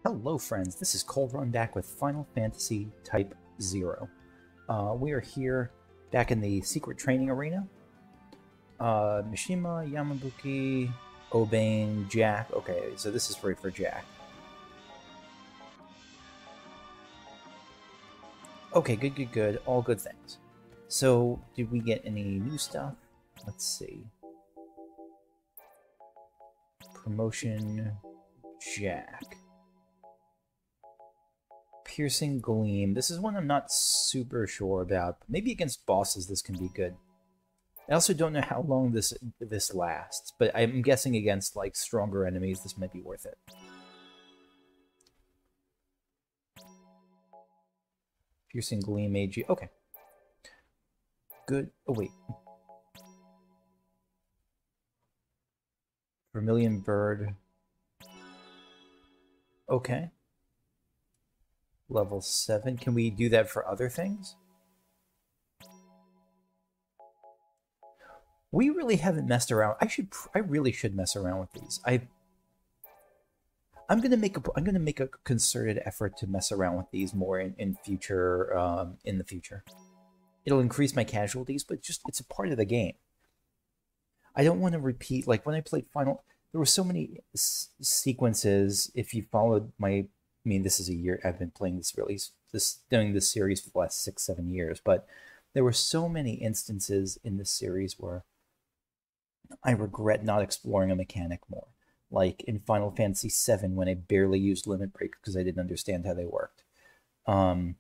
Hello friends, this is Cold back with Final Fantasy Type-0. We are here back in the secret training arena. Mishima, Yamabuki, Obane, Jack. Okay, so this is for Jack. Okay, good. All good things. So, did we get any new stuff? Let's see. Promotion, Jack. Piercing Gleam. This is one I'm not super sure about. Maybe against bosses this can be good. I also don't know how long this lasts, but I'm guessing against like stronger enemies this might be worth it. Piercing Gleam AG. Okay. Good. Oh wait. Vermilion Bird. Okay. Level 7. Can we do that for other things? We really haven't messed around. I really should mess around with these. I'm gonna make a concerted effort to mess around with these more in the future. It'll increase my casualties, but it's a part of the game. I don't want to repeat, like when I played Final, there were so many sequences. If you followed my, I mean, this is a year I've been playing doing this series for the last 6-7 years, but there were so many instances in this series where I regret not exploring a mechanic more. Like in Final Fantasy VII, when I barely used Limit Break because I didn't understand how they worked. Or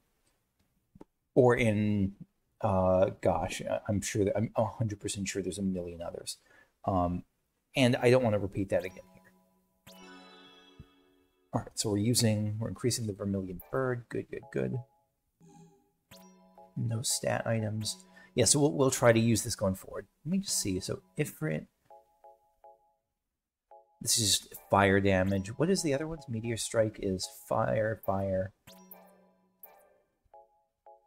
in, gosh, I'm 100% sure there's a million others. And I don't want to repeat that again here. All right, so we're increasing the Vermilion Bird. Good. No stat items. Yeah, so we'll try to use this going forward. Let me just see. So Ifrit. This is just fire damage. What is the other ones? Meteor Strike is fire.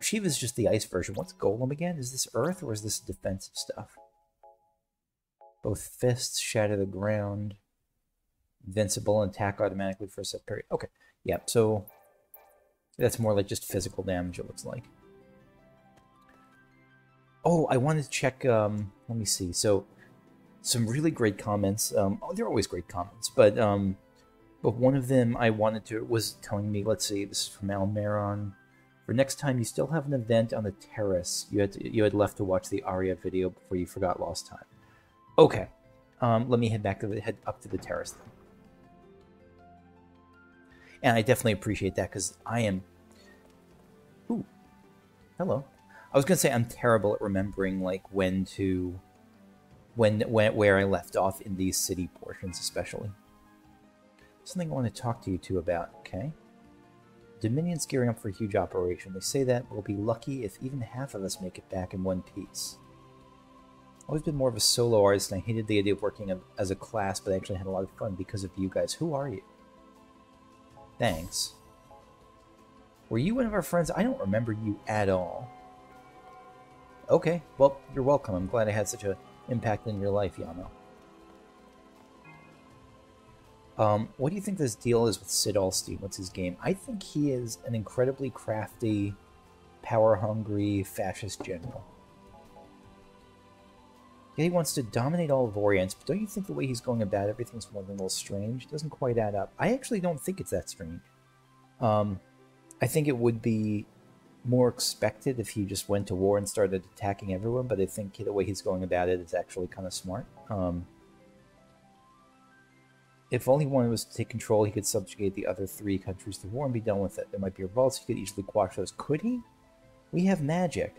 Shiva's just the ice version. What's Golem again? Is this earth or is this defensive stuff? Both fists shatter the ground. Invincible and attack automatically for a set period. Okay, yeah, so that's more like just physical damage, it looks like. Oh, I wanted to check, let me see. So, some really great comments. They're always great comments, but one of them was telling me, let's see, this is from Almeron. For next time, you still have an event on the terrace. You had left to watch the Aria video before you forgot lost time. Okay, let me head up to the terrace then. And I definitely appreciate that because I am. Ooh, hello. I was gonna say I'm terrible at remembering like where I left off in these city portions, especially. Something I want to talk to you two about. Okay. Dominion's gearing up for a huge operation. They say that we'll be lucky if even half of us make it back in one piece. I've always been more of a solo artist, and I hated the idea of working as a class, but I actually had a lot of fun because of you guys. Who are you? Thanks. Were you one of our friends? I don't remember you at all. Okay, well, you're welcome. I'm glad I had such an impact in your life, Yano. What do you think this deal is with Sid Alstein? What's his game? I think he is an incredibly crafty, power-hungry fascist general. Yeah, he wants to dominate all of Orient, but don't you think the way he's going about everything's more than a little strange? It doesn't quite add up. I actually don't think it's that strange. I think it would be more expected if he just went to war and started attacking everyone, but I think the way he's going about it is actually kind of smart. If all he wanted was to take control, he could subjugate the other 3 countries to war and be done with it. There might be revolts, he could easily quash those. Could he? We have magic.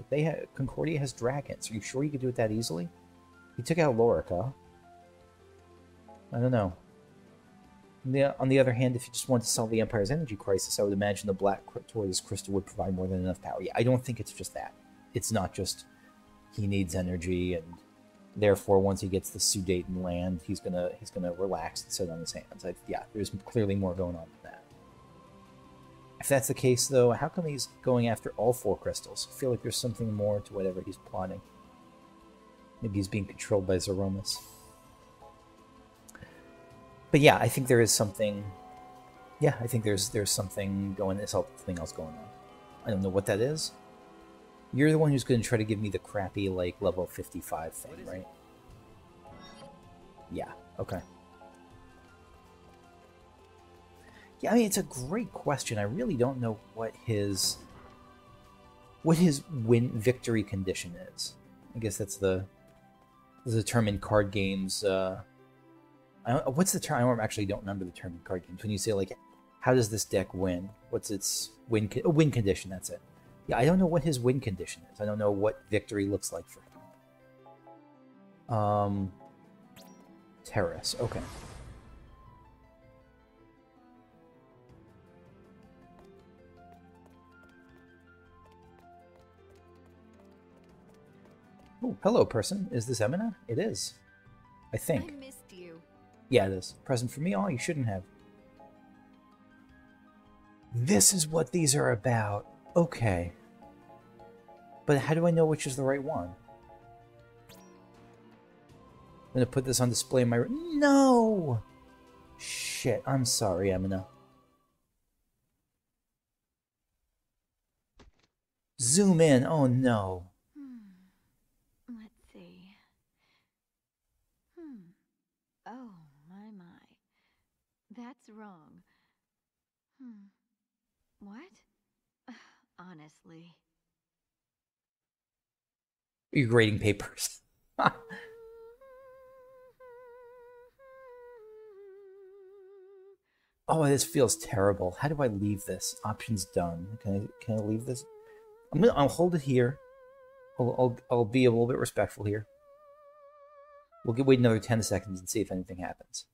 Concordia has dragons. Are you sure you could do it that easily? He took out Lorica. I don't know. On the other hand, if you just wanted to solve the Empire's energy crisis, I would imagine the Black Tortoise Crystal would provide more than enough power. Yeah, I don't think it's just that. It's not just he needs energy, and therefore once he gets the Sudeten land, he's gonna relax and sit on his hands. Yeah, there's clearly more going on than that. If that's the case, though, how come he's going after all 4 crystals? I feel like there's something more to whatever he's plotting. Maybe he's being controlled by Zeromus. But yeah, I think there is something Yeah, I think there's something going. There's something else going on. I don't know what that is. You're the one who's going to try to give me the crappy like level 55 thing, right? Yeah. Okay. Yeah, I mean it's a great question. I really don't know what his victory condition is. I guess that's the term in card games. What's the term? I actually don't remember the term in card games. When you say like, how does this deck win? What's its win condition? That's it. Yeah, I don't know what his win condition is. I don't know what victory looks like for him. Terrace. Okay. Oh, hello, person. Is this Emina? It is. I think. I missed you. Yeah, it is. Present for me? Oh, you shouldn't have. This is what these are about. Okay. But how do I know which is the right one? I'm gonna put this on display in my... No! Shit, I'm sorry, Emina. Zoom in. Oh, no. Let's see. Oh, my. That's wrong. What? Honestly. Are you grading papers? Oh, this feels terrible. How do I leave this? Options done. Can I leave this? I'll hold it here. I'll be a little bit respectful here. We'll wait another 10 seconds and see if anything happens.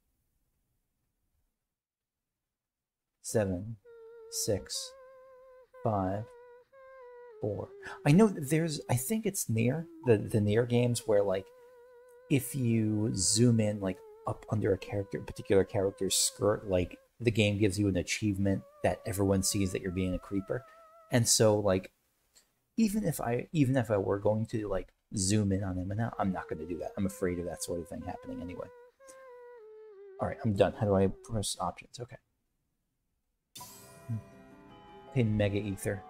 7, 6, 5, 4. I know there's. I think it's near the near games where like, if you zoom in like up under a particular character's skirt, like the game gives you an achievement that everyone sees that you're being a creeper, and so like, even if I were going to like zoom in on Emina, I'm not going to do that. I'm afraid of that sort of thing happening anyway. All right, I'm done. How do I press options? Okay. Hey, Mega Ether.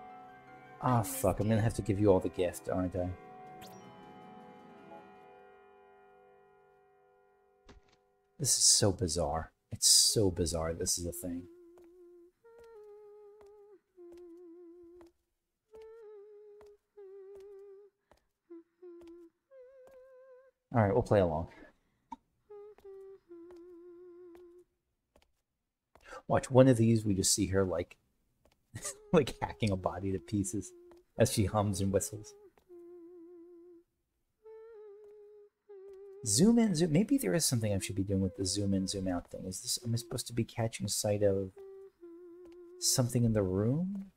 Ah, fuck. I'm going to have to give you all the gift, aren't I? This is so bizarre. It's so bizarre this is a thing. Alright, we'll play along. Watch, one of these we just see her like like hacking a body to pieces as she hums and whistles. Zoom in, zoom. Maybe there is something I should be doing with the zoom in, zoom out thing. Is this? Am I supposed to be catching sight of something in the room?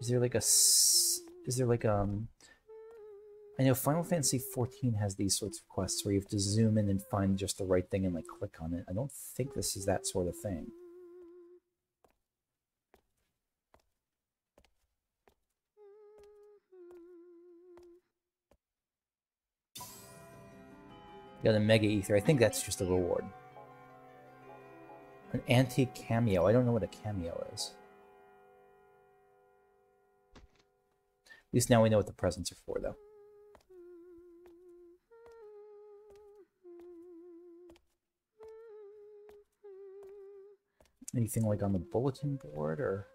Is there like a? Is there like I know Final Fantasy XIV has these sorts of quests where you have to zoom in and find just the right thing and like click on it. I don't think this is that sort of thing. Got a Mega Ether. I think that's just a reward. An antique cameo. I don't know what a cameo is. At least now we know what the presents are for, though. Anything like on the bulletin board, or...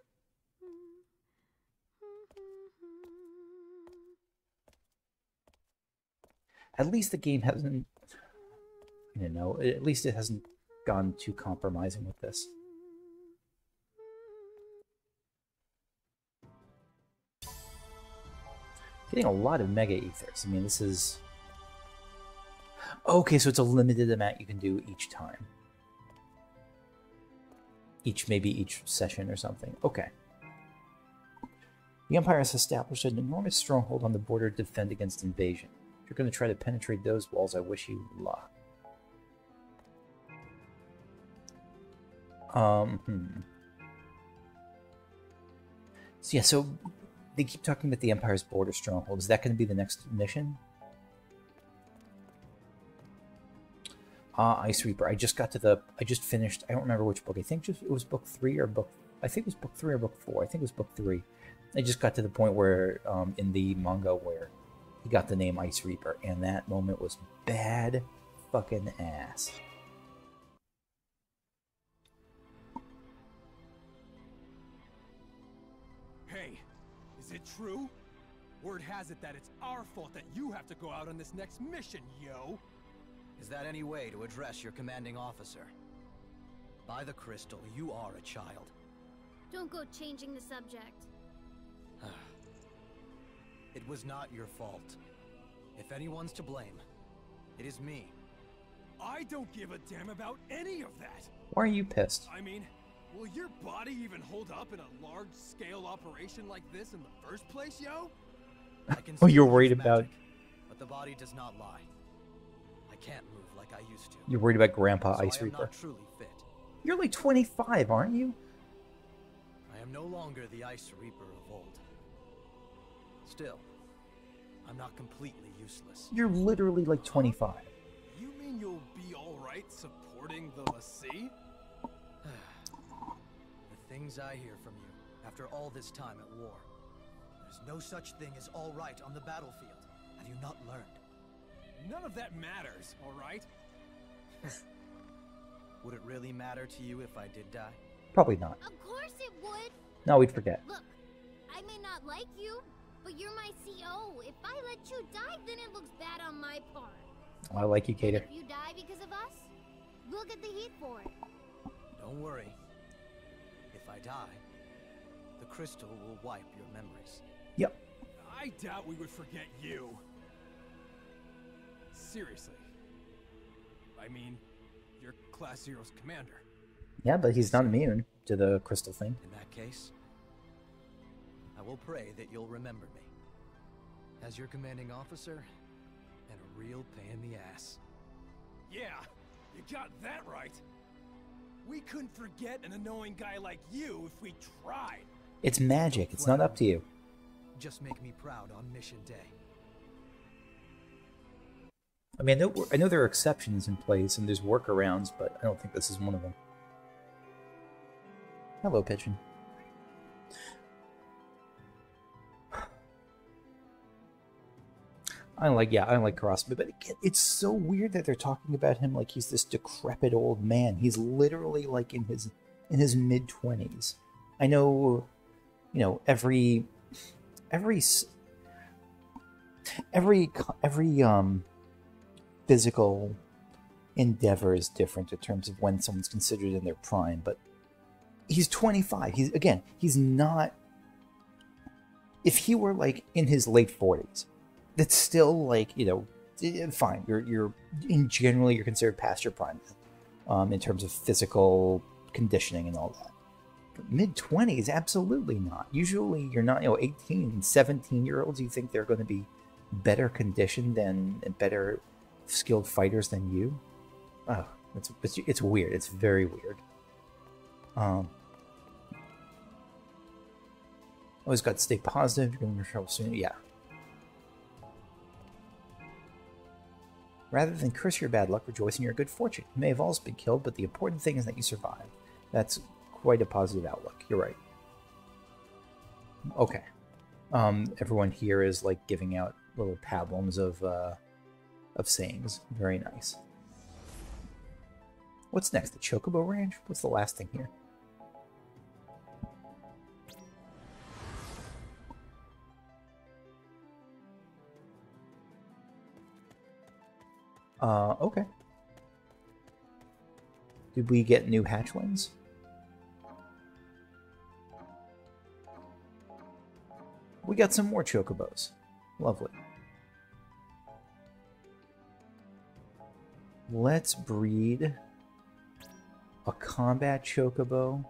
At least the game hasn't... I don't know. At least it hasn't gone too compromising with this. Getting a lot of Mega Ethers. I mean, this is... Okay, so it's a limited amount you can do each time. Maybe each session or something. Okay. The Empire has established an enormous stronghold on the border to defend against invasion. If you're going to try to penetrate those walls, I wish you luck. So yeah, so they keep talking about the Empire's border stronghold. Is that going to be the next mission? Ice Reaper. I just got to the. I just finished. I don't remember which book. I think it was book 3 or book. I think it was book 3 or book 4. I think it was book 3. I just got to the point where, in the manga, where he got the name Ice Reaper, and that moment was bad fucking ass. Hey, is it true? Word has it that it's our fault that you have to go out on this next mission, yo! Is that any way to address your commanding officer? By the crystal, you are a child. Don't go changing the subject. It was not your fault. If anyone's to blame, it is me. I don't give a damn about any of that! Why are you pissed? I mean, will your body even hold up in a large-scale operation like this in the first place, yo? I can Oh, you're still worried use about... magic, but the body does not lie. I can't move like I used to. You're worried about Grandpa So Ice I am Reaper. not truly fit. You're like 25, aren't you? I am no longer the Ice Reaper of old. Still, I'm not completely useless. You're literally like 25. You mean you'll be alright supporting the Lassie? The things I hear from you after all this time at war. There's no such thing as all right on the battlefield. Have you not learned? None of that matters, alright? Would it really matter to you if I did die? Probably not. Of course it would! No, we'd forget. Look, I may not like you, but you're my CO. If I let you die, then it looks bad on my part. I like you, And Cater. if you die because of us, we'll get the heat for it. Don't worry. If I die, the crystal will wipe your memories. Yep. I doubt we would forget you. Seriously. I mean, you're Class Zero's commander. Yeah, but he's not immune to the crystal thing. In that case, I will pray that you'll remember me. As your commanding officer, and a real pain in the ass. Yeah, you got that right. We couldn't forget an annoying guy like you if we tried. It's magic. It's not up to you. Just make me proud on mission day. I mean, I know there are exceptions in place and there's workarounds, but I don't think this is one of them. Hello, Pigeon. I like Crossbow, but again, it's so weird that they're talking about him like he's this decrepit old man. He's literally like in his mid-20s. I know, you know, every physical endeavor is different in terms of when someone's considered in their prime, but he's 25. He's not. If he were like in his late 40s, that's still like, you know, fine. You're generally you're considered past your prime, in terms of physical conditioning and all that. But mid-20s, absolutely not. Usually, you're not. You know, 18, 17-year-olds. You think they're going to be better conditioned and better skilled fighters than you? Oh, it's weird. It's very weird. Always got to stay positive. You're going to be in trouble soon. Yeah. Rather than curse your bad luck, rejoice in your good fortune. You may have also been killed, but the important thing is that you survived. That's quite a positive outlook. You're right. Okay. Everyone here is like giving out little pablums of sayings. Very nice. What's next? The Chocobo Ranch? What's the last thing here? Okay. Did we get new hatchlings? We got some more chocobos. Lovely. Let's breed a combat chocobo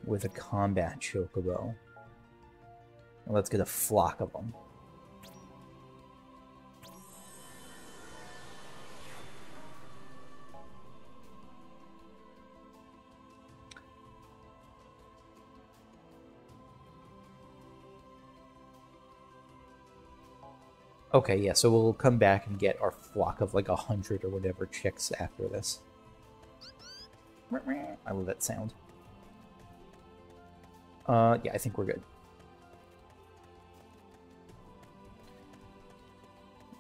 with a combat chocobo. And let's get a flock of them. Okay, yeah, so we'll come back and get our flock of like 100 or whatever chicks after this. I love that sound. Yeah, I think we're good.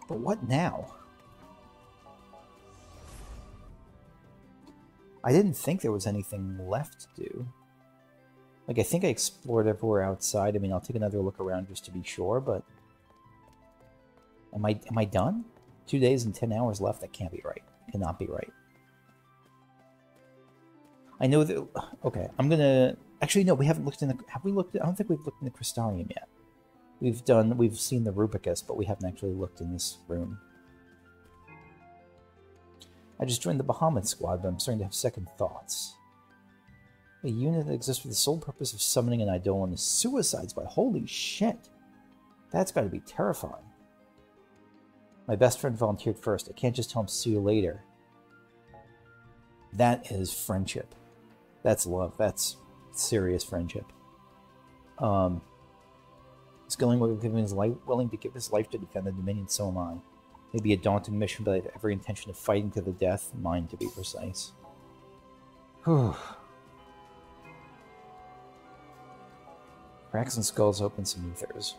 But what now? I didn't think there was anything left to do. Like, I think I explored everywhere outside. I mean, I'll take another look around just to be sure, but... Am I done? 2 days and 10 hours left? That can't be right. Cannot be right. I know that... Okay, I'm gonna... Actually, no, we haven't looked in the... Have we looked... I don't think we've looked in the Crystalium yet. We've seen the Rubicus, but we haven't actually looked in this room. I just joined the Bahamut squad, but I'm starting to have second thoughts. A unit that exists for the sole purpose of summoning an eidolon is suicides by holy shit. That's gotta be terrifying. My best friend volunteered first. I can't just tell him see you later. That is friendship. That's love. That's serious friendship. He's willing to give his life to defend the Dominion, so am I. Maybe a daunting mission, but I have every intention of fighting to the death, mine to be precise. Whew. Cracks and skulls open some ethers.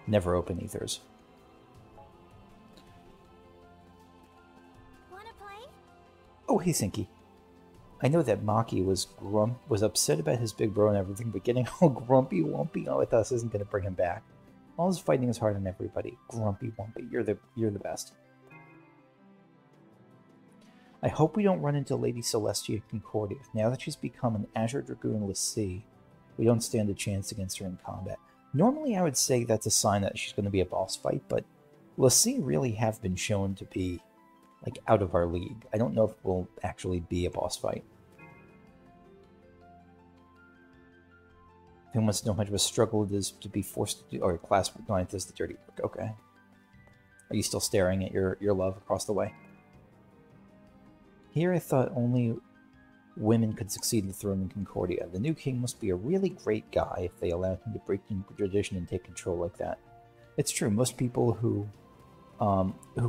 Never open ethers. Wanna play? Oh, hey, Sinky. I know that Maki was upset about his big bro and everything, but getting all grumpy wumpy with us isn't going to bring him back. All his fighting is hard on everybody. Grumpy wumpy, you're the best. I hope we don't run into Lady Celestia Concordia. Now that she's become an Azure Dragoon Lassie, we don't stand a chance against her in combat. Normally, I would say that's a sign that she's going to be a boss fight, but Lassie really have been shown to be like out of our league. I don't know if it will actually be a boss fight. They must know how much of a struggle it is to be forced to do, or class going does the dirty work. Okay. Are you still staring at your love across the way? Here I thought only women could succeed in the throne in Concordia. The new king must be a really great guy if they allow him to break into tradition and take control like that. It's true, most people who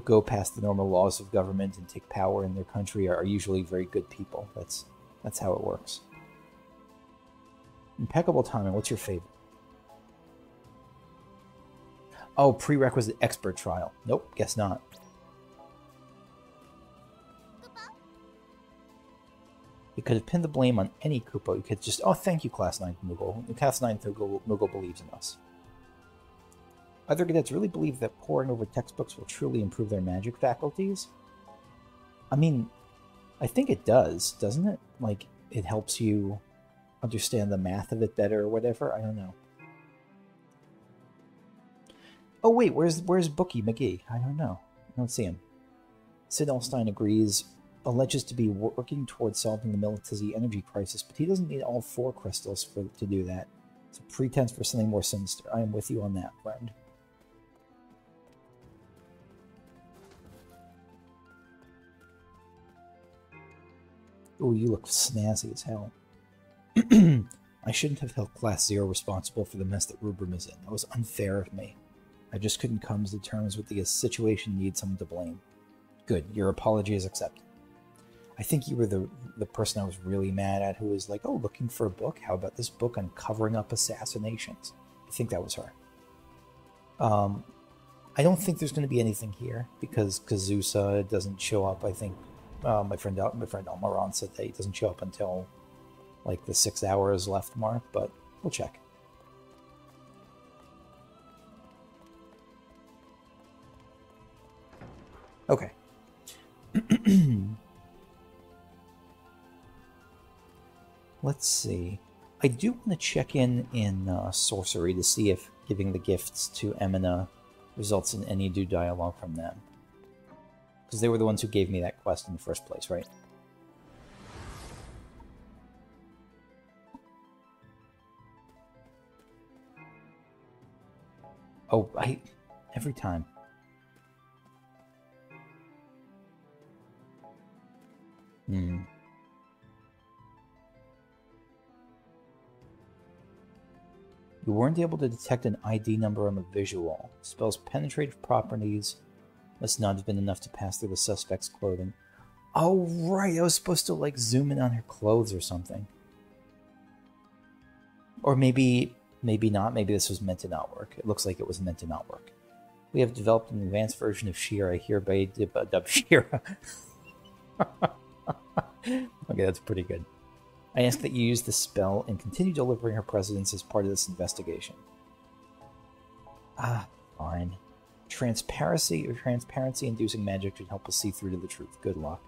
go past the normal laws of government and take power in their country are usually very good people. That's how it works. Impeccable timing. What's your favorite? Oh, prerequisite expert trial. Nope, guess not. You could have pinned the blame on any Koopa. You could just... Oh, thank you, Class 9 Moogle. Class 9 Moogle believes in us. Other cadets really believe that poring over textbooks will truly improve their magic faculties? I mean, I think it does, doesn't it? Like, it helps you understand the math of it better or whatever? I don't know. Oh, wait, where's Bookie McGee? I don't know. I don't see him. Sid Elstein agrees, alleges to be working towards solving the Milites energy crisis, but he doesn't need all 4 crystals to do that. It's a pretense for something more sinister. I am with you on that, friend. Ooh, you look snazzy as hell. I shouldn't have held Class 0 responsible for the mess that Rubrum is in. That was unfair of me. I just couldn't come to terms with the situation and need someone to blame. Good, your apology is accepted. I think you were the person I was really mad at who was like, oh, looking for a book? How about this book on covering up assassinations? I think that was her. I don't think there's going to be anything here because Kazusa doesn't show up. I think my friend Almaron said that he doesn't show up until like the 6 hours left mark, but we'll check. Okay. Let's see. I do want to check in sorcery to see if giving the gifts to Emina results in any new dialogue from them. Because they were the ones who gave me that quest in the first place, right? Oh, every time. You weren't able to detect an ID number on the visual. Spell's penetrative properties must not have been enough to pass through the suspect's clothing. Oh, right. I was supposed to, like, zoom in on her clothes or something. Or maybe not. Maybe this was meant to not work. It looks like it was meant to not work. We have developed an advanced version of Sheera. Hereby dub Sheera. Okay, that's pretty good. I ask that you use the spell and continue delivering her presence as part of this investigation. Ah, fine. Transparency-inducing magic should help us see through to the truth. Good luck.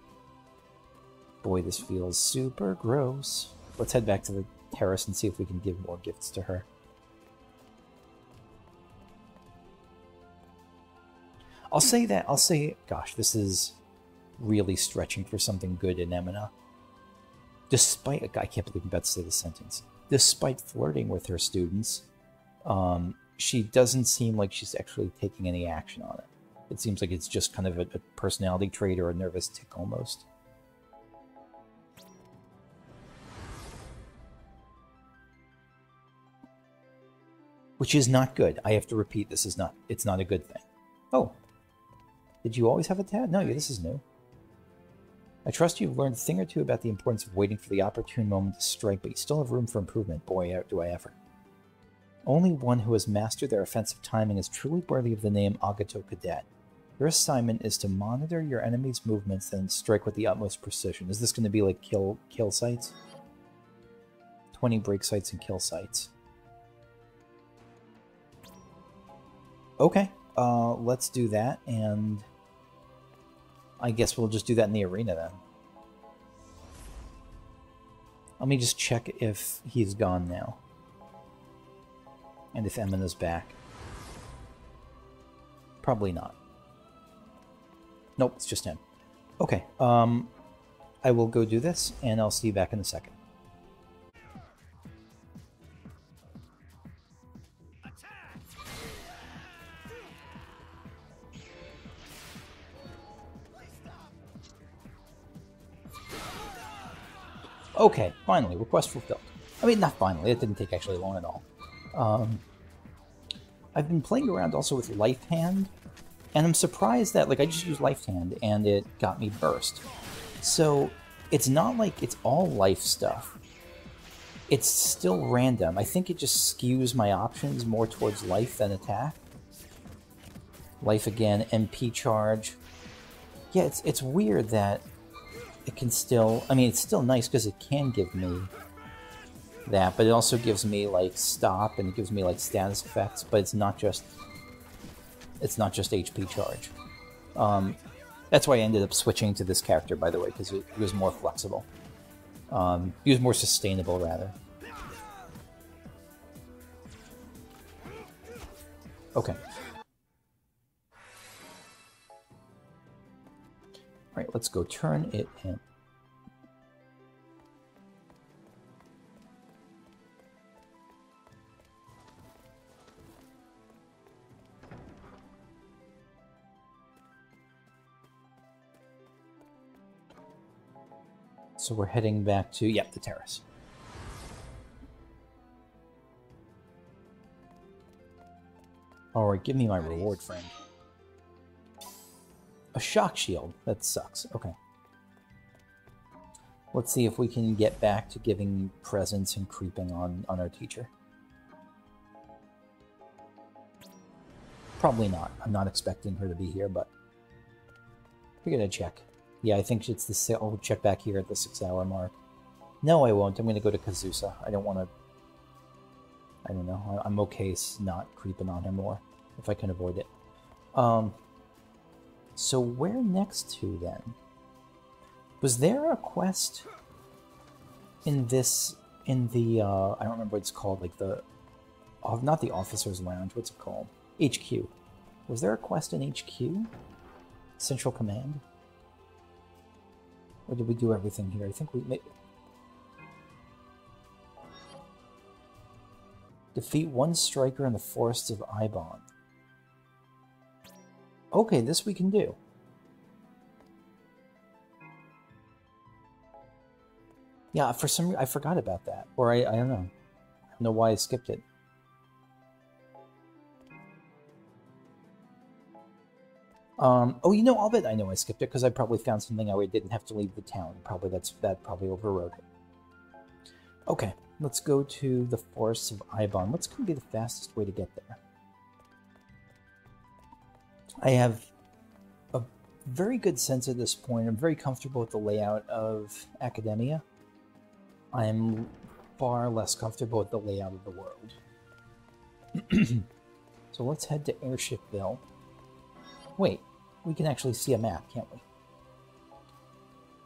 Boy, this feels super gross. Let's head back to the terrace and see if we can give more gifts to her. I'll say, gosh, this is really stretching for something good in Emina. Despite, I can't believe I'm about to say this sentence. Despite flirting with her students, she doesn't seem like she's actually taking any action on it. It seems like it's just kind of a personality trait or a nervous tick almost. Which is not good. I have to repeat, it's not a good thing. Oh. Did you always have a tat? No, this is new. I trust you've learned a thing or two about the importance of waiting for the opportune moment to strike, but you still have room for improvement. Boy, do I ever. Only one who has mastered their offensive timing is truly worthy of the name Agato Cadet. Your assignment is to monitor your enemy's movements and strike with the utmost precision. Is this going to be like kill sites? 20 break sites and kill sites. Okay, let's do that, and I guess we'll just do that in the arena then. Let me just check if he's gone now. And if Emina's back. Probably not. Nope, it's just him. Okay, I will go do this, and I'll see you back in a second. Okay, finally, request fulfilled. I mean, not finally, it didn't take actually long at all. I've been playing around also with Life Hand, and I'm surprised that, like, I just used Life Hand, and it got me burst. So, it's not like it's all life stuff. It's still random. I think it just skews my options more towards life than attack. Life again, MP charge. Yeah, it's weird that it can still, I mean, it's still nice because it can give me that, but it also gives me, like, stop, and it gives me, like, status effects, but it's not just HP charge. That's why I ended up switching to this character, by the way, because it was more flexible. He was more sustainable, rather. Okay. Alright, let's go turn it in. So we're heading back to, yep, the terrace. Alright, give me my reward, friend. A shock shield. That sucks. Okay. Let's see if we can get back to giving presents and creeping on our teacher. Probably not. I'm not expecting her to be here, but we're gonna check. Yeah, I think it's the... I'll check back here at the 6-hour mark. No, I won't. I'm gonna go to Kazusa. I don't want to... I don't know. I'm okay not creeping on her more, if I can avoid it. So where next to, then? Was there a quest in this... in the... I don't remember what it's called, like the... not the Officer's Lounge. What's it called? HQ. Was there a quest in HQ? Central Command? Or did we do everything here? I think we made... Defeat one striker in the forests of Ibon. Okay, this we can do. Yeah, for some reason, I forgot about that. Or I don't know. I don't know why I skipped it. Oh, you know, I'll bet I know I skipped it because I probably found something I didn't have to leave the town. That probably overrode it. Okay, let's go to the forests of Ibon. What's going to be the fastest way to get there? I have a very good sense at this point. I'm very comfortable with the layout of Academia. I am far less comfortable with the layout of the world. So let's head to Airshipville. Wait, we can actually see a map, can't we?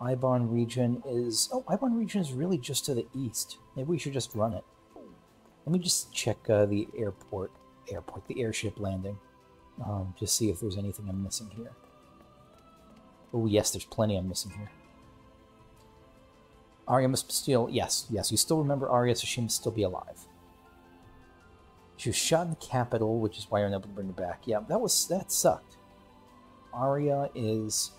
Ibon region is... Oh, Ibon region is really just to the east. Maybe we should just run it. Let me just check the the airship landing. Just see if there's anything I'm missing here. Oh, yes, there's plenty I'm missing here. Arya must still... Yes, you still remember Arya, so she must still be alive. She was shot in the capital, which is why you're unable to bring her back. Yeah, that sucked. Arya is...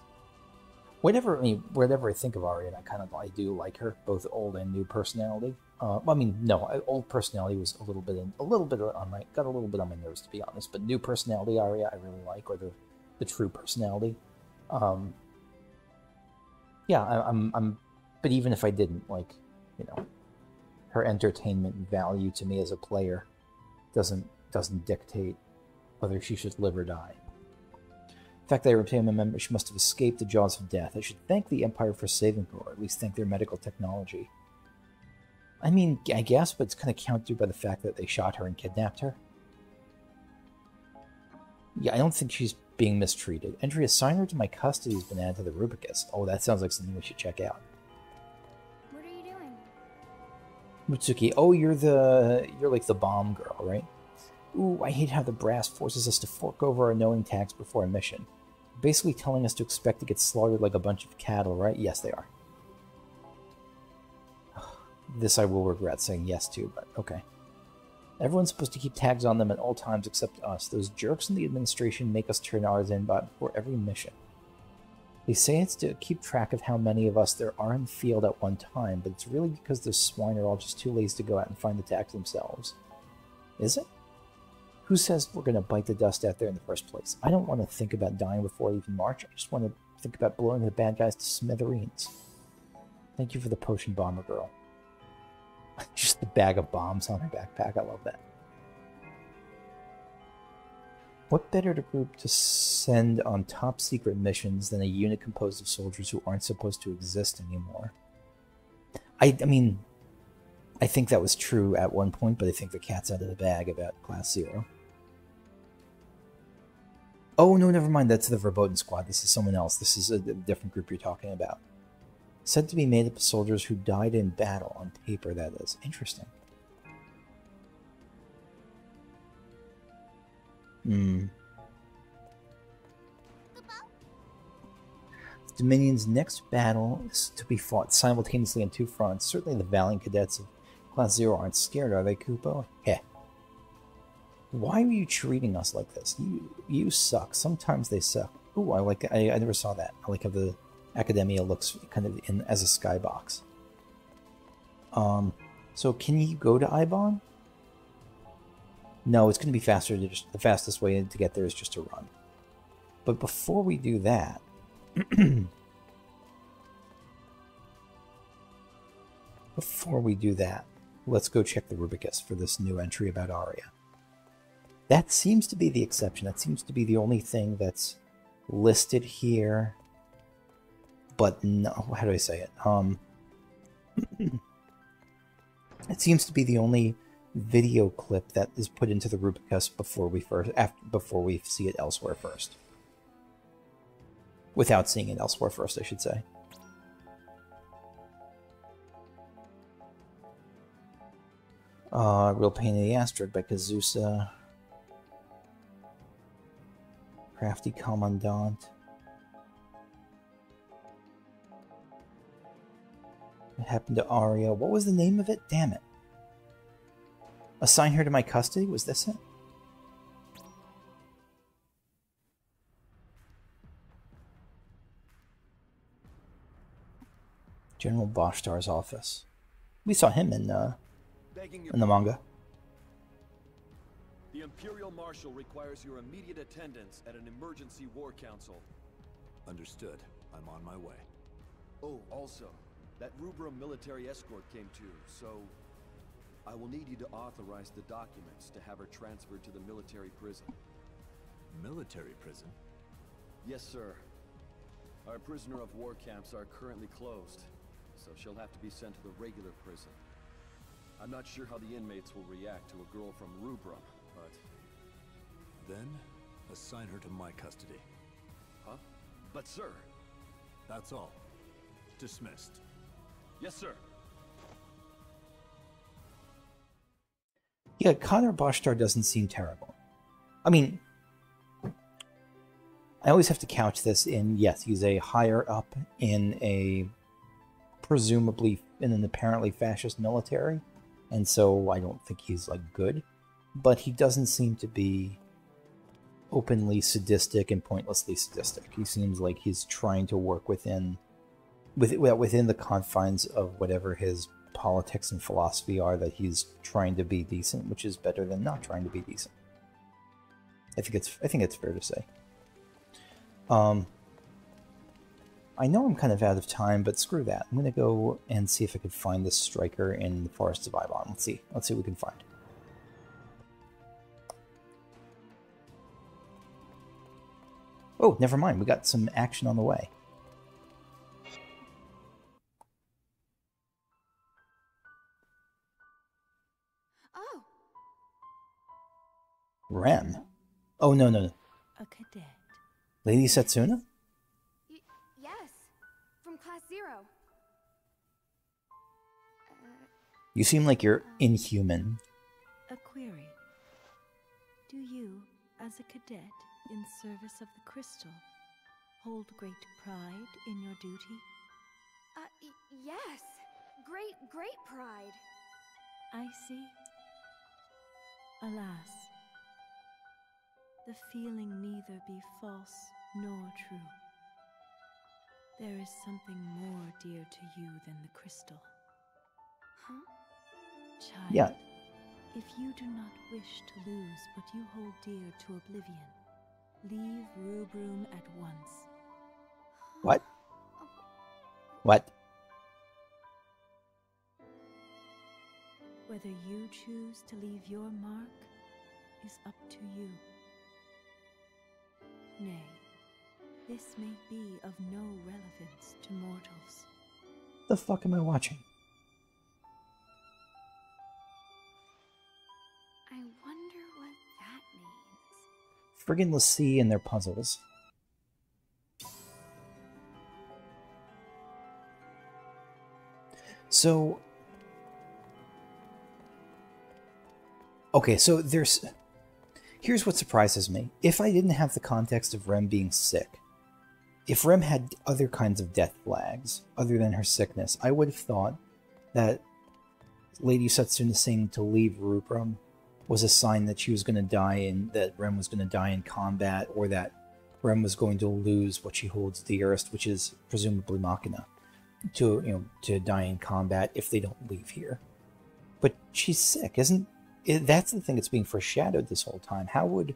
Whatever I think of Arya, I do like her, both old and new personality. Old personality was got a little bit on my nerves, to be honest. But new personality Arya, I really like, or the true personality. I'm. But even if I didn't, her entertainment value to me as a player doesn't dictate whether she should live or die. The fact that I retain my memory, she must have escaped the jaws of death. I should thank the Empire for saving her, or at least thank their medical technology. I mean, I guess, but it's kind of countered by the fact that they shot her and kidnapped her. Yeah, I don't think she's being mistreated. Entry assign her to my custody has been added to the Rubicus. Oh, that sounds like something we should check out. What are you doing? Mutsuki, oh, you're like the bomb girl, right? Ooh, I hate how the brass forces us to fork over our knowing tags before a mission. Basically telling us to expect to get slaughtered like a bunch of cattle, right? Yes, they are. This I will regret saying yes to, but okay. Everyone's supposed to keep tags on them at all times except us. Those jerks in the administration make us turn ours in before every mission. They say it's to keep track of how many of us there are in the field at one time, but it's really because those swine are all just too lazy to go out and find the tags themselves. Is it? Who says we're going to bite the dust out there in the first place? I don't want to think about dying before I even march. I just want to think about blowing the bad guys to smithereens. Thank you for the potion, Bomber Girl. Just the bag of bombs on her backpack. I love that. What better group to send on top secret missions than a unit composed of soldiers who aren't supposed to exist anymore? I mean, I think that was true at one point, but I think the cat's out of the bag about Class 0. Oh, no, never mind. That's the Verboten Squad. This is someone else. This is a different group you're talking about. Said to be made up of soldiers who died in battle. On paper, that is. Interesting. Dominion's next battle is to be fought simultaneously on two fronts. Certainly the valiant cadets of Class 0 aren't scared, are they, Kupo? Heh. Why are you treating us like this? You suck. Sometimes they suck. Ooh, I like. I never saw that. I like how the Academia looks kind of as a skybox. So can you go to Ibon? No, it's going to be faster. The fastest way to get there is just to run. But before we do that, let's go check the Rubicus for this new entry about Arya. That seems to be the exception. That seems to be the only thing that's listed here. But no, how do I say it? It seems to be the only video clip that is put into the Rubicus before we see it elsewhere first. Without seeing it elsewhere first, I should say. Real Pain in the Asteroid by Kazusa. Crafty Commandant. What happened to Arya? What was the name of it? Damn it. Assign her to my custody? Was this it? General Boshtar's office. We saw him in the manga. The Imperial Marshal requires your immediate attendance at an emergency war council. Understood. I'm on my way. Oh, also, that Rubrum military escort came too, so I will need you to authorize the documents to have her transferred to the military prison. Military prison? Yes, sir. Our prisoner of war camps are currently closed, so she'll have to be sent to the regular prison. I'm not sure how the inmates will react to a girl from Rubrum, but... Then, assign her to my custody. Huh? But sir... That's all. Dismissed. Yes, sir. Yeah, Connor Boshtar doesn't seem terrible. I mean, I always have to couch this in, yes, he's a higher up in a presumably in an apparently fascist military, and so I don't think he's like good, but he doesn't seem to be openly sadistic and pointlessly sadistic. He seems like he's trying to work within the confines of whatever his politics and philosophy are, that he's trying to be decent, which is better than not trying to be decent. I think it's fair to say. I know I'm kind of out of time, but screw that. I'm gonna go and see if I can find this striker in the Forest of Eidolon. Let's see what we can find. Oh, never mind. We got some action on the way. Oh, Rem. Oh, no. A cadet. Lady Caetuna? Yes, from Class 0. You seem like you're inhuman. A query. Do you, as a cadet in service of the crystal, hold great pride in your duty? Yes. Great pride. I see. Alas, the feeling neither be false nor true. There is something more dear to you than the crystal. Huh? Child, Yeah. if you do not wish to lose what you hold dear to oblivion, leave Rubrum at once. What? What? Whether you choose to leave your mark is up to you. Nay, this may be of no relevance to mortals. The fuck am I watching? I wonder what that means. Friggin' Lassie and their puzzles. So... Okay, so here's what surprises me. If I didn't have the context of Rem being sick, if Rem had other kinds of death flags other than her sickness, I would have thought that Lady Satsuna saying to leave Rubrum was a sign that she was going to die and that Rem was going to die in combat, or that Rem was going to lose what she holds dearest, which is presumably Machina, to die in combat if they don't leave here. But she's sick, that's the thing that's being foreshadowed this whole time. How would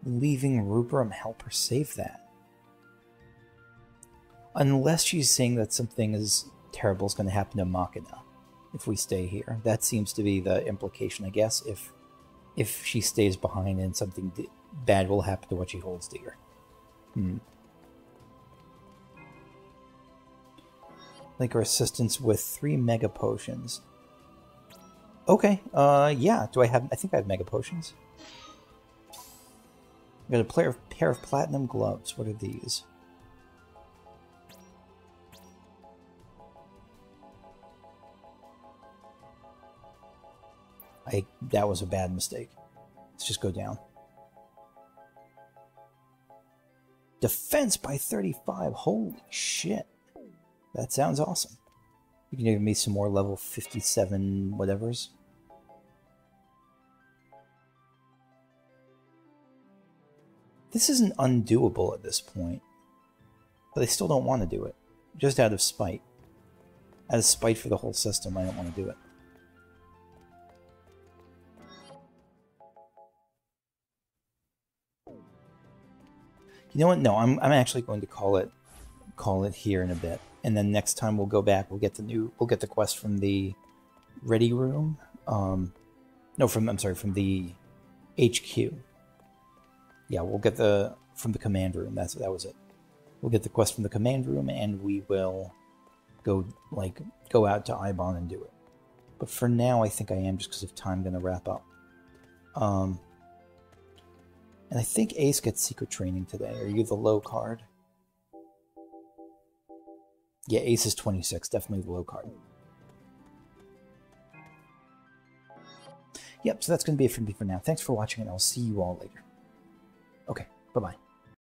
leaving Rubrum help her save that? Unless she's saying that something as terrible is going to happen to Machina if we stay here. That seems to be the implication, I guess, if she stays behind and something bad will happen to what she holds dear. Like her assistance with 3 mega potions. Okay, yeah, I think I have mega potions. I got a pair of platinum gloves. What are these? That was a bad mistake. Let's just go down. Defense by 35. Holy shit. That sounds awesome. You can give me some more level 57 whatevers. This isn't undoable at this point, but they still don't want to do it. Just out of spite. Out of spite for the whole system, I don't want to do it. You know what? No, I'm actually going to call it here in a bit, and then next time we'll go back. We'll get the quest from the ready room. No, from the HQ. Yeah, we'll get from the command room. That was it. We'll get the quest from the command room, and we will go out to Ibon and do it. But for now, I think I am, just because of time, going to wrap up. And I think Ace gets secret training today. Are you the low card? Yeah, Ace is 26. Definitely the low card. Yep, so that's going to be it from me for now. Thanks for watching, and I'll see you all later. Okay, bye-bye.